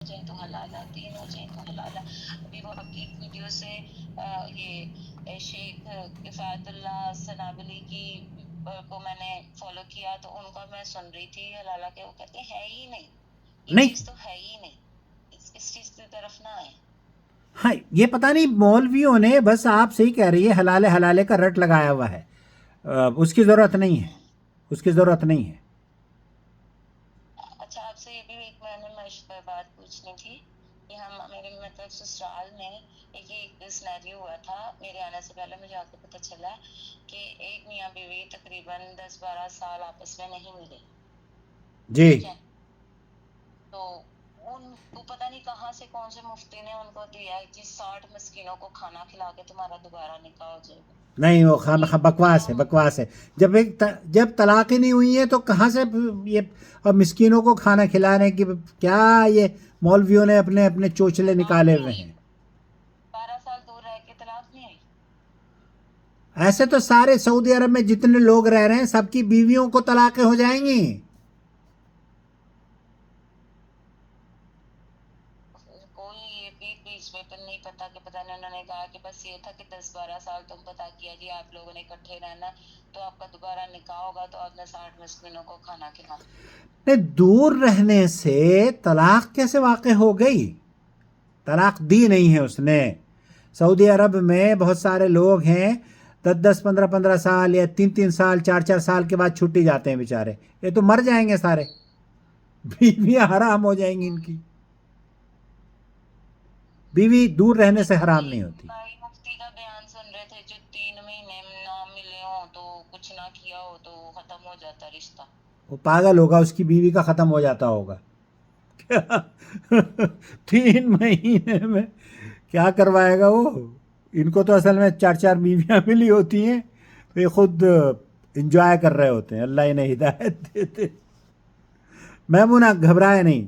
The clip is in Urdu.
جائیں تو حلال ہے، 3 ہو جائیں تو حلال ہے. ابھی وہ آپ کی ایک ویڈیو سے یہ شیخ کفایت اللہ سنابلی کی کو میں نے فالو کیا تو ان کا میں سن رہی تھی حلالہ کے، وہ کہتے ہیں ہے ہی نہیں یہ نہیں چیز، تو ہے ہی نہیں، اس چیز کی طرف نہ آئے. ہاں یہ پتہ نہیں مولویوں نے بس آپ صحیح کہہ رہی ہے حلال حلالے کا رٹ لگایا ہوا ہے. اس کی ضرورت نہیں ہے، اس کی ضرورت نہیں ہے. اچھا آپ سے یہ بھی ایک میں نے بات پوچھنی تھی کہ ہم میرے مطلب سسرال میں ایک سینیریو ہوا تھا میرے آنے سے پہلے، مجھے آ کے پتہ چلا کہ ایک میاں بیوی تقریباً 10-12 سال آپس میں نہیں ملے. جی ٹھیک ہے، تو ان کو پتہ نہیں کہاں سے کون سے مفتی نے ان کو دیا ہے کہ 60 مسکینوں کو کھانا کھلا کے تمہارا دوبارہ نکاح ہو جائے گا. نہیں وہ یہ بکواس ہے، کیوں؟ بکواس ہے. جب طلاق ہی نہیں ہوئی ہے تو کہاں سے یہ مسکینوں کو کھانا کھلانے کی کیا یہ مولویوں نے اپنے اپنے چوچلے نکالے ہوئے ہیں. 12 سال دور رہ کے طلاق نہیں آئی. ایسے تو سارے سعودی عرب میں جتنے لوگ رہ رہے ہیں سب کی بیویوں کو طلاقیں ہو جائیں گی. کوئی یہ بھی بیچ میں نہیں پتا کہ پتہ نہیں انہوں نے کہا کہ بس یہ تھا کہ 10-12 سال تم پتا کیا جی آپ لوگوں نے اکٹھے رہنا تو آپ کا دوبارہ نکاح ہوگا تو آپ نے 60 مسکینوں کو کھانا کھلانا. نہیں دور رہنے سے طلاق کیسے واقع ہو گئی؟ طلاق دی نہیں ہے اس نے. سعودی عرب میں بہت سارے لوگ ہیں 10-15 سال یا 3 سال 4 سال کے بعد چھٹی جاتے ہیں بیچارے، یہ تو مر جائیں گے سارے، بیویاں حرام ہو جائیں گی ان کی. بیوی دور رہنے سے حرام نہیں ہوتی. بھائی مفتی کا بیان سن رہے تھے جو 3 مہینے نہ ملے ہوں تو کچھ نہ کیا ہو تو ختم ہو جاتا رشتہ. وہ پاگل ہوگا، اس کی بیوی کا ختم ہو جاتا ہوگا. 3 مہینے میں کیا کروائے گا وہ؟ ان کو تو اصل میں 4 بیویاں ملی ہوتی ہیں تو یہ خود انجوائے کر رہے ہوتے ہیں. اللہ انہیں ہدایت دیتے. میمونہ گھبرائے نہیں.